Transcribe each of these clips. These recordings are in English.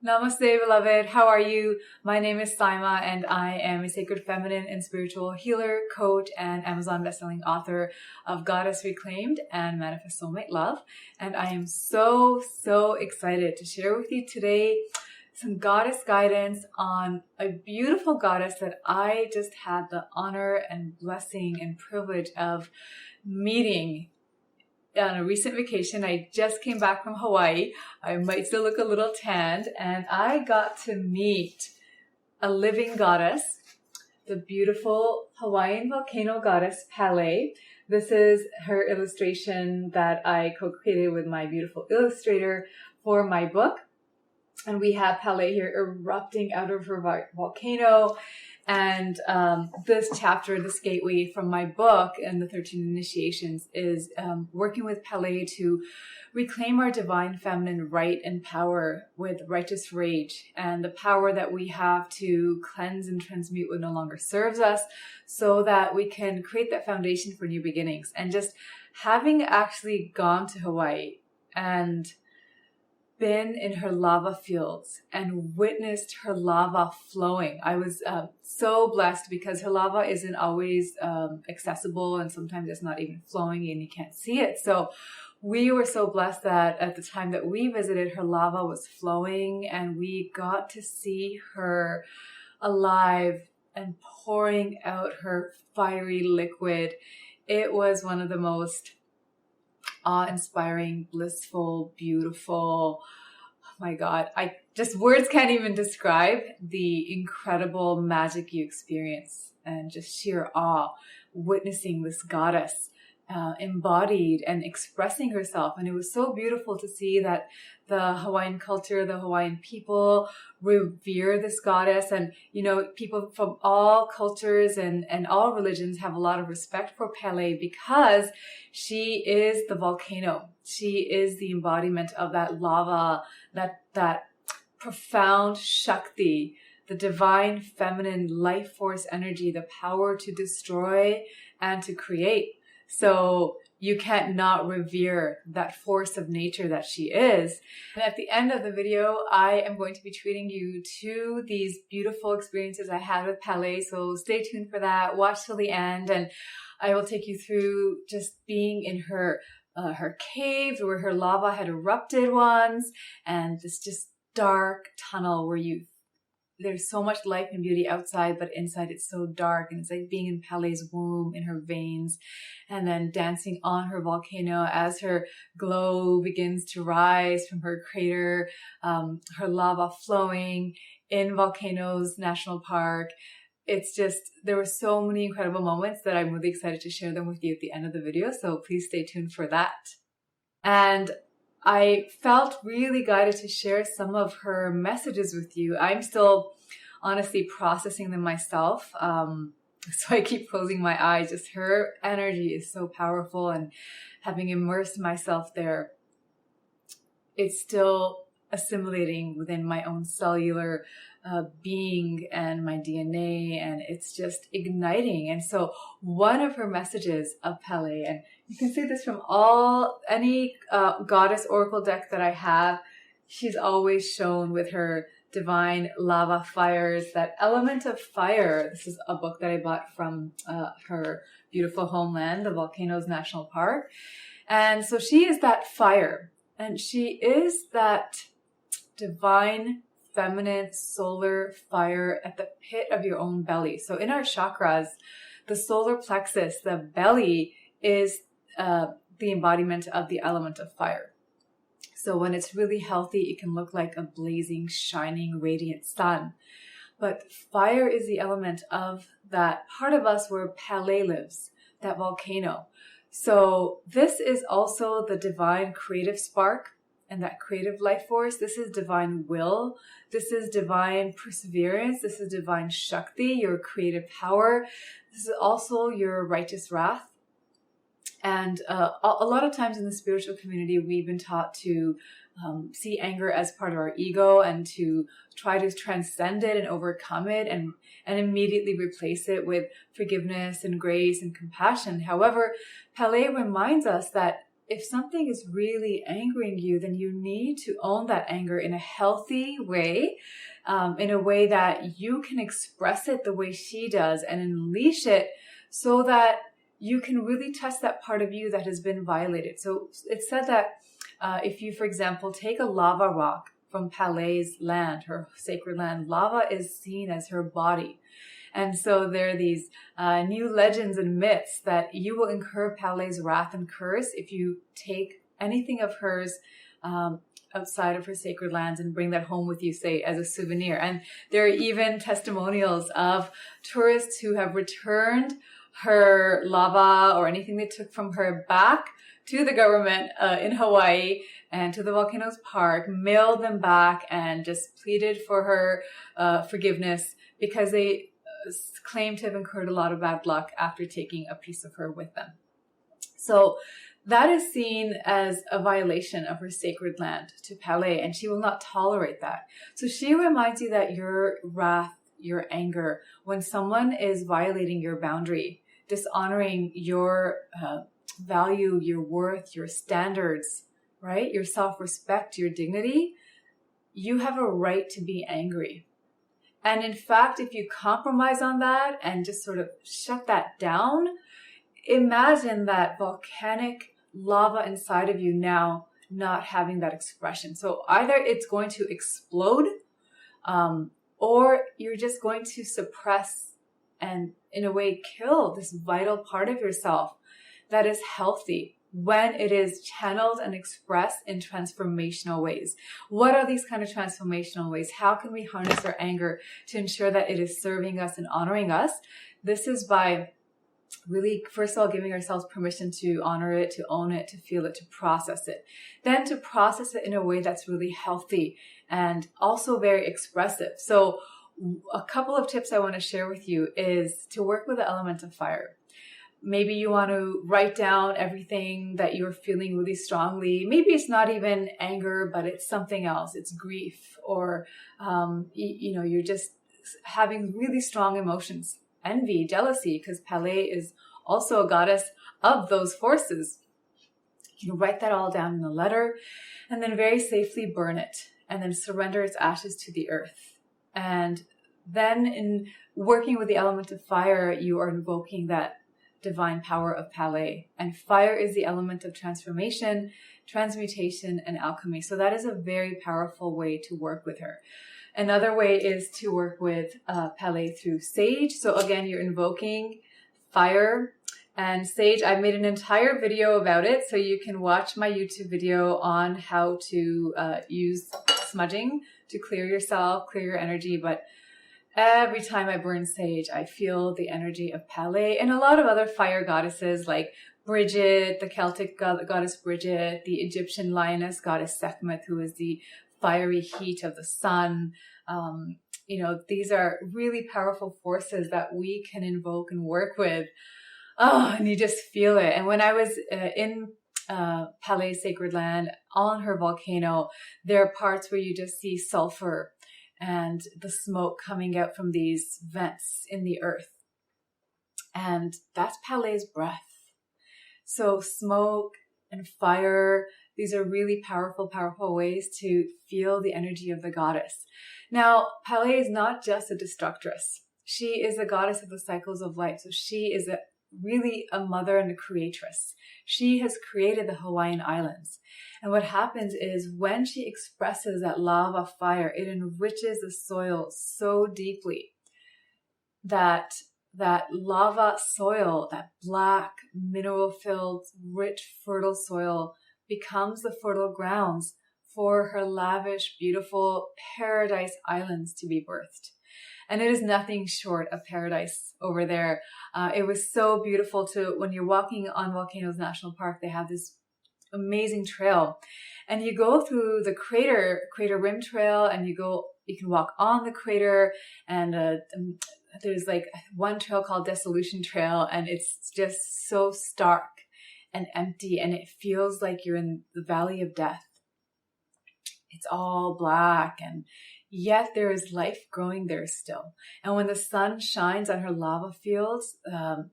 Namaste, beloved. How are you? My name is Syma, and I am a sacred feminine and spiritual healer, coach, and Amazon bestselling author of Goddess Reclaimed and Manifest Soulmate Love. And I am so excited to share with you today some goddess guidance on a beautiful goddess that I just had the honor and blessing and privilege of meeting on a recent vacation. I just came back from Hawaii. I might still look a little tanned, and I got to meet a living goddess, the beautiful Hawaiian volcano goddess Pele. This is her illustration that I co-created with my beautiful illustrator for my book. And we have Pele here erupting out of her volcano. And this chapter, this gateway from my book and the 13 initiations is working with Pele to reclaim our divine feminine right and power with righteous rage, and the power that we have to cleanse and transmute what no longer serves us, so that we can create that foundation for new beginnings. And just having actually gone to Hawaii and been in her lava fields and witnessed her lava flowing. I was so blessed because her lava isn't always accessible, and sometimes it's not even flowing and you can't see it. So we were so blessed that at the time that we visited, her lava was flowing and we got to see her alive and pouring out her fiery liquid. It was one of the most awe-inspiring, blissful, beautiful. Oh my God, words can't even describe the incredible magic you experience, and just sheer awe witnessing this goddess embodied and expressing herself. And it was so beautiful to see that the Hawaiian culture, the Hawaiian people revere this goddess. And, you know, people from all cultures and all religions have a lot of respect for Pele because she is the volcano. She is the embodiment of that lava, that profound shakti, the divine feminine life force energy, the power to destroy and to create. So you can't not revere that force of nature that she is. And at the end of the video, I am going to be treating you to these beautiful experiences I had with Pele. So stay tuned for that. Watch till the end, and I will take you through just being in her cave where her lava had erupted once, and this just dark tunnel where there's so much life and beauty outside, but inside it's so dark, and it's like being in Pele's womb, in her veins, and then dancing on her volcano as her glow begins to rise from her crater, her lava flowing in Volcanoes National Park. It's just, there were so many incredible moments that I'm really excited to share them with you at the end of the video, so please stay tuned for that. And I felt really guided to share some of her messages with you. I'm still honestly processing them myself. So I keep closing my eyes. Just her energy is so powerful, and having immersed myself there, it's still assimilating within my own cellular being and my DNA, and it's just igniting. And so one of her messages of Pele, and you can see this from any goddess oracle deck that I have, she's always shown with her divine lava fires, that element of fire. This is a book that I bought from her beautiful homeland, the Volcanoes National Park. And so she is that fire, and she is that divine feminine solar fire at the pit of your own belly. So in our chakras, the solar plexus, the belly, is the embodiment of the element of fire. So when it's really healthy, it can look like a blazing, shining, radiant sun. But fire is the element of that part of us where Pele lives, that volcano. So this is also the divine creative spark and that creative life force. This is divine will. This is divine perseverance. This is divine shakti, your creative power. This is also your righteous wrath. And a lot of times in the spiritual community, we've been taught to see anger as part of our ego and to try to transcend it and overcome it and immediately replace it with forgiveness and grace and compassion. However, Pele reminds us that if something is really angering you, then you need to own that anger in a healthy way, in a way that you can express it the way she does and unleash it so that you can really touch that part of you that has been violated. So it's said that if you, for example, take a lava rock from Pele's land, her sacred land, lava is seen as her body. And so there are these new legends and myths that you will incur Pele's wrath and curse if you take anything of hers outside of her sacred lands and bring that home with you, say, as a souvenir. And there are even testimonials of tourists who have returned her lava or anything they took from her back to the government in Hawaii and to the volcano's park, mailed them back and just pleaded for her forgiveness because they claim to have incurred a lot of bad luck after taking a piece of her with them. So that is seen as a violation of her sacred land to Pele, and she will not tolerate that. So she reminds you that your wrath, your anger, when someone is violating your boundary, dishonoring your value, your worth, your standards, right? Your self-respect, your dignity, you have a right to be angry. And in fact, if you compromise on that and just sort of shut that down, imagine that volcanic lava inside of you now not having that expression. So either it's going to explode, or you're just going to suppress and in a way kill this vital part of yourself that is healthy when it is channeled and expressed in transformational ways. What are these kind of transformational ways? How can we harness our anger to ensure that it is serving us and honoring us? This is by really, first of all, giving ourselves permission to honor it, to own it, to feel it, to process it. Then to process it in a way that's really healthy and also very expressive. So a couple of tips I want to share with you is to work with the element of fire. Maybe you want to write down everything that you're feeling really strongly. Maybe it's not even anger, but it's something else. It's grief, or, you're just having really strong emotions, envy, jealousy, because Pele is also a goddess of those forces. You can write that all down in a letter and then very safely burn it and then surrender its ashes to the earth. And then in working with the element of fire, you are invoking that divine power of Pele. And fire is the element of transformation, transmutation, and alchemy. So that is a very powerful way to work with her. Another way is to work with Pele through sage. So again, you're invoking fire and sage. I made an entire video about it, so you can watch my YouTube video on how to use smudging to clear yourself, clear your energy. But every time I burn sage, I feel the energy of Pele and a lot of other fire goddesses like Bridget, the Celtic goddess Bridget, the Egyptian lioness goddess Sekhmet, who is the fiery heat of the sun. These are really powerful forces that we can invoke and work with. Oh, and you just feel it. And when I was in Pele's sacred land on her volcano, there are parts where you just see sulfur and the smoke coming out from these vents in the earth. And that's Pele's breath. So smoke and fire, these are really powerful, powerful ways to feel the energy of the goddess. Now, Pele is not just a destructress. She is a goddess of the cycles of life. So she is really a mother and a creatrix. She has created the Hawaiian Islands. And what happens is when she expresses that lava fire, it enriches the soil so deeply that lava soil, that black, mineral-filled, rich, fertile soil becomes the fertile grounds for her lavish, beautiful paradise islands to be birthed. And it is nothing short of paradise over there. It was so beautiful when you're walking on Volcanoes National Park, they have this amazing trail. And you go through the crater rim trail, and you can walk on the crater, and there's like one trail called Dissolution Trail, and it's just so stark and empty, and it feels like you're in the Valley of Death. It's all black, and yet there is life growing there still. And when the sun shines on her lava fields,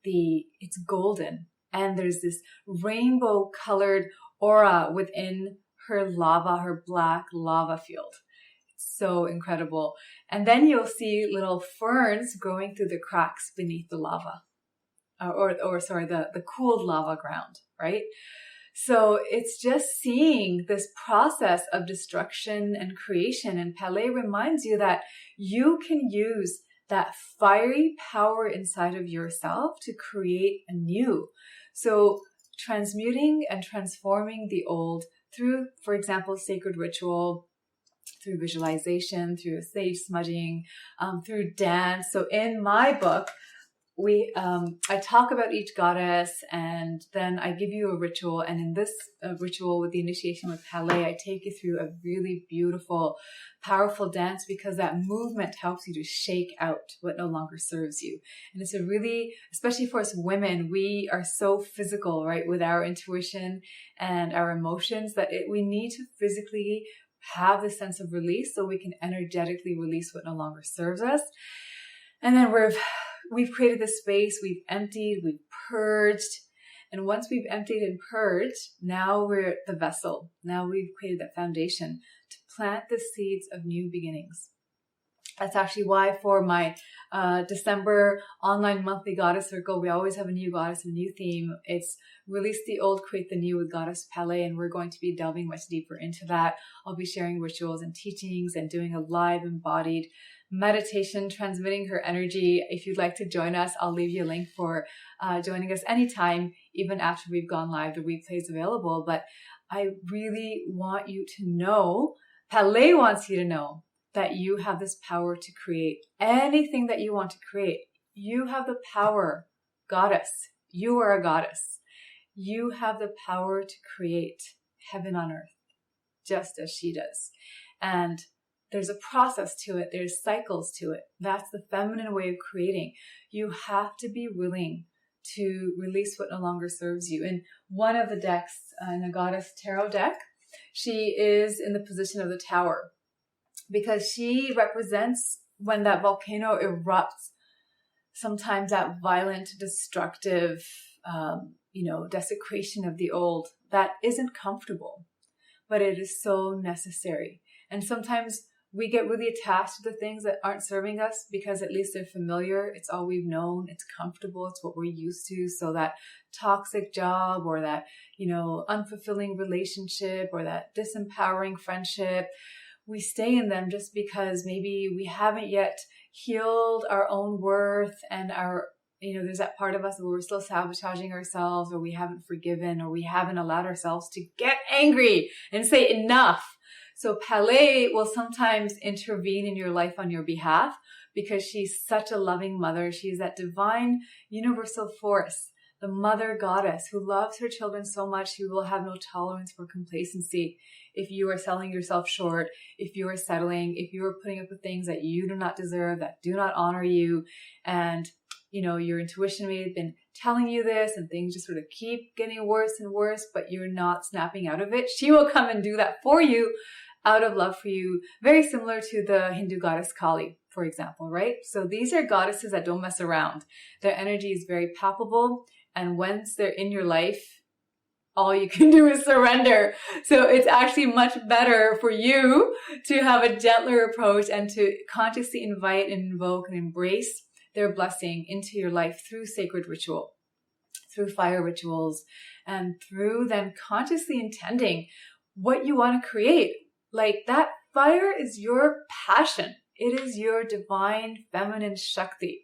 it's golden And there's this rainbow colored aura within her lava, her black lava field. It's so incredible. And then you'll see little ferns growing through the cracks beneath the lava, the cooled lava ground, right? So it's just seeing this process of destruction and creation. And Pele reminds you that you can use that fiery power inside of yourself to create anew. So transmuting and transforming the old through, for example, sacred ritual, through visualization, through sage smudging, through dance. So in my book, I talk about each goddess, and then I give you a ritual. And in this ritual with the initiation with Pele, I take you through a really beautiful, powerful dance, because that movement helps you to shake out what no longer serves you. And it's a really, especially for us women, we are so physical, right, with our intuition and our emotions, that we need to physically have this sense of release so we can energetically release what no longer serves us. And then we've created this space, we've emptied, we've purged. And once we've emptied and purged, now we're the vessel. Now we've created that foundation to plant the seeds of new beginnings. That's actually why for my December online monthly goddess circle, we always have a new goddess and a new theme. It's Release the Old, Create the New with Goddess Pele, and we're going to be delving much deeper into that. I'll be sharing rituals and teachings and doing a live embodied meditation, transmitting her energy. If you'd like to join us, I'll leave you a link for joining us anytime, even after we've gone live. The replay is available. But I really want you to know, Pele wants you to know, that you have this power to create anything that you want to create. You have the power, goddess. You are a goddess. You have the power to create heaven on earth, just as she does. And there's a process to it. There's cycles to it. That's the feminine way of creating. You have to be willing to release what no longer serves you. In one of the decks, in a goddess tarot deck, she is in the position of the Tower, because she represents when that volcano erupts, sometimes that violent, destructive, desecration of the old that isn't comfortable, but it is so necessary. And sometimes we get really attached to the things that aren't serving us because at least they're familiar. It's all we've known. It's comfortable. It's what we're used to. So that toxic job, or that, unfulfilling relationship, or that disempowering friendship, we stay in them just because maybe we haven't yet healed our own worth, and there's that part of us where we're still sabotaging ourselves, or we haven't forgiven, or we haven't allowed ourselves to get angry and say enough. So Pele will sometimes intervene in your life on your behalf, because she's such a loving mother. She's that divine universal force, the mother goddess who loves her children so much she will have no tolerance for complacency. If you are selling yourself short, if you are settling, if you are putting up with things that you do not deserve, that do not honor you, and your intuition may have been telling you this, and things just sort of keep getting worse and worse, but you're not snapping out of it, she will come and do that for you out of love for you. Very similar to the Hindu goddess Kali, for example, right? So these are goddesses that don't mess around. Their energy is very palpable. And once they're in your life, all you can do is surrender. So it's actually much better for you to have a gentler approach and to consciously invite and invoke and embrace their blessing into your life through sacred ritual, through fire rituals, and through then consciously intending what you want to create. Like, that fire is your passion. It is your divine feminine shakti.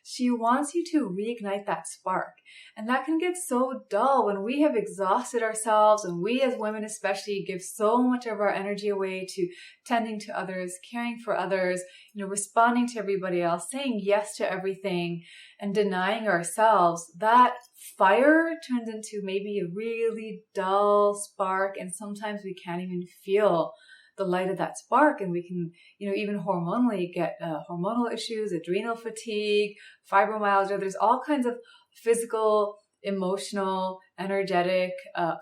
She wants you to reignite that spark. And that can get so dull when we have exhausted ourselves, and we as women especially give so much of our energy away to tending to others, caring for others, responding to everybody else, saying yes to everything, and denying ourselves. That fire turns into maybe a really dull spark, and sometimes we can't even feel the light of that spark, and we can, even hormonally get hormonal issues, adrenal fatigue, fibromyalgia. There's all kinds of physical, emotional, energetic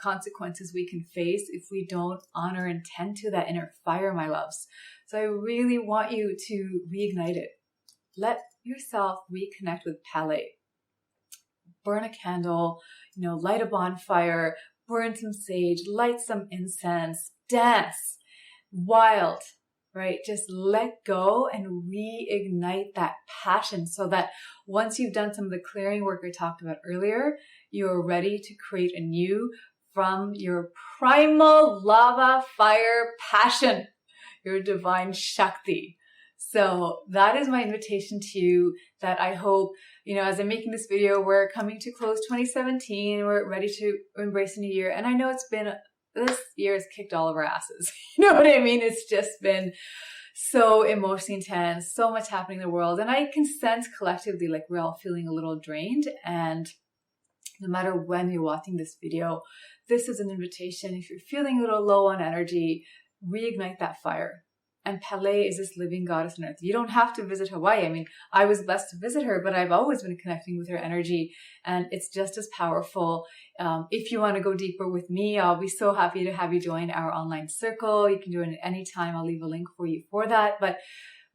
consequences we can face if we don't honor and tend to that inner fire, my loves. So I really want you to reignite it. Let yourself reconnect with Pele. burn a candle, light a bonfire, burn some sage, light some incense, dance, wild, right? Just let go and reignite that passion so that once you've done some of the clearing work I talked about earlier, you're ready to create anew from your primal lava fire passion, your divine shakti. So that is my invitation to you, that I hope, as I'm making this video, we're coming to close 2017. We're ready to embrace a new year. And I know this year has kicked all of our asses. You know what I mean? It's just been so emotionally intense, so much happening in the world. And I can sense collectively, like, we're all feeling a little drained. And no matter when you're watching this video, this is an invitation. If you're feeling a little low on energy, reignite that fire. And Pele is this living goddess on earth. You don't have to visit Hawaii. I mean, I was blessed to visit her, but I've always been connecting with her energy, and it's just as powerful. If you want to go deeper with me, I'll be so happy to have you join our online circle. You can join at any time. I'll leave a link for you for that. But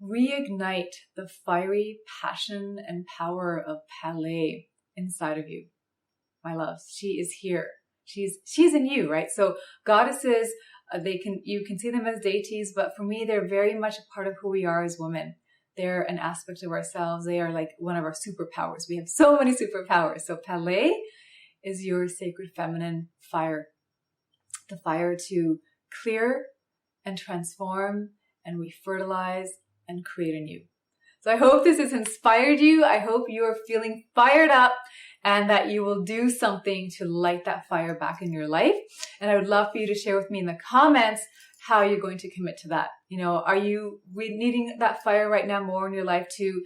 reignite the fiery passion and power of Pele inside of you, my loves. She is here. She's in you, right? So goddesses, you can see them as deities, but for me, they're very much a part of who we are as women. They're an aspect of ourselves. They are like one of our superpowers. We have so many superpowers. So Pele is your sacred feminine fire, the fire to clear and transform and refertilize and create anew. So I hope this has inspired you. I hope you are feeling fired up and that you will do something to light that fire back in your life. And I would love for you to share with me in the comments how you're going to commit to that. Are you needing that fire right now more in your life to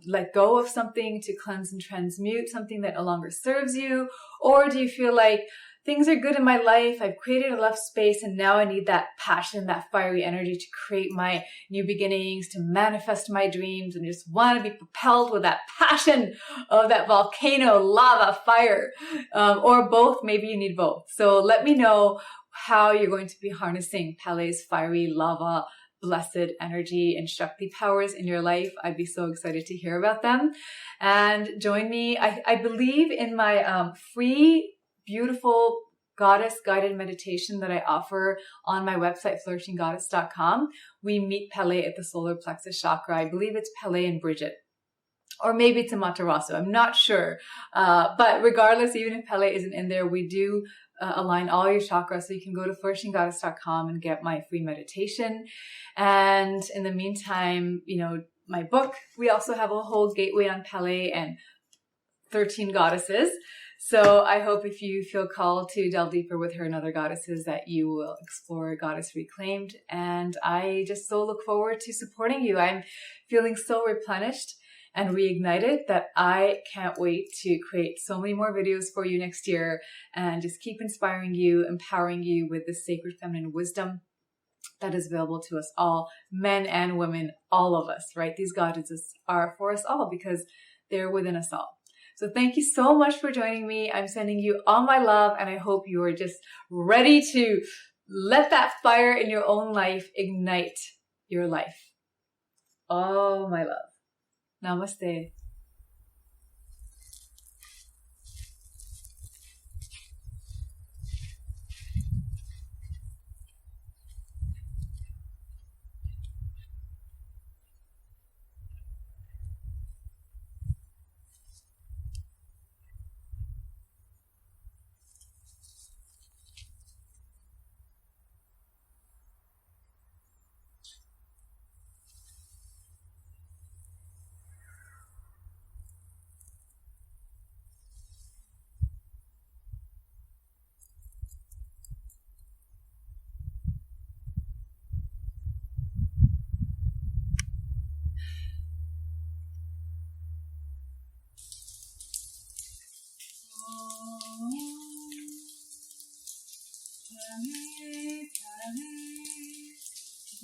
let go of something, to cleanse and transmute something that no longer serves you? Or do you feel like things are good in my life, I've created enough space, and now I need that passion, that fiery energy to create my new beginnings, to manifest my dreams, and just want to be propelled with that passion of that volcano, lava, fire, or both. Maybe you need both. So let me know how you're going to be harnessing Pele's fiery lava blessed energy and shakti powers in your life. I'd be so excited to hear about them. And join me. I believe in my free beautiful goddess guided meditation that I offer on my website, flourishinggoddess.com. We meet Pele at the solar plexus chakra. I believe it's Pele and Bridget. Or maybe it's a Matarasu. I'm not sure. But regardless, even if Pele isn't in there, we do align all your chakras. So you can go to flourishinggoddess.com and get my free meditation. And in the meantime, my book, we also have a whole gateway on Pele and 13 goddesses. So I hope if you feel called to delve deeper with her and other goddesses that you will explore Goddess Reclaimed. And I just so look forward to supporting you. I'm feeling so replenished and reignited that I can't wait to create so many more videos for you next year and just keep inspiring you, empowering you with the sacred feminine wisdom that is available to us all, men and women, all of us, right? These goddesses are for us all because they're within us all. So thank you so much for joining me. I'm sending you all my love, and I hope you are just ready to let that fire in your own life ignite your life. Oh, my love. Namaste.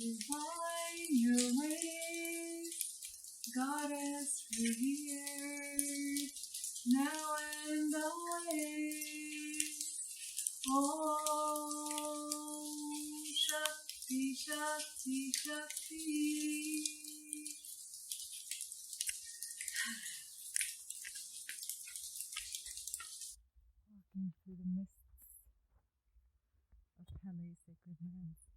Divine your ways, Goddess revered, now and always. Om Shakti, Shakti, Shakti. sacred lands.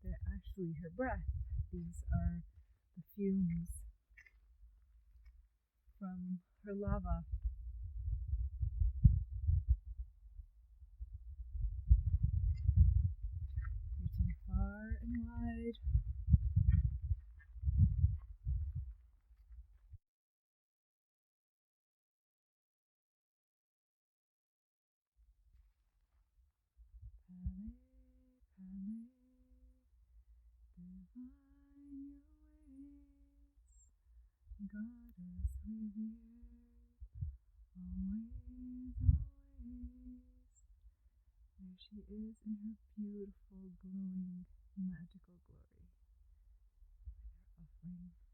They're actually her breath. These are the fumes from her lava. Reaching far and wide. Pele, Pele, divine your ways, Goddess revered, always, always. There she is in her beautiful, glowing, magical glory, with her offering.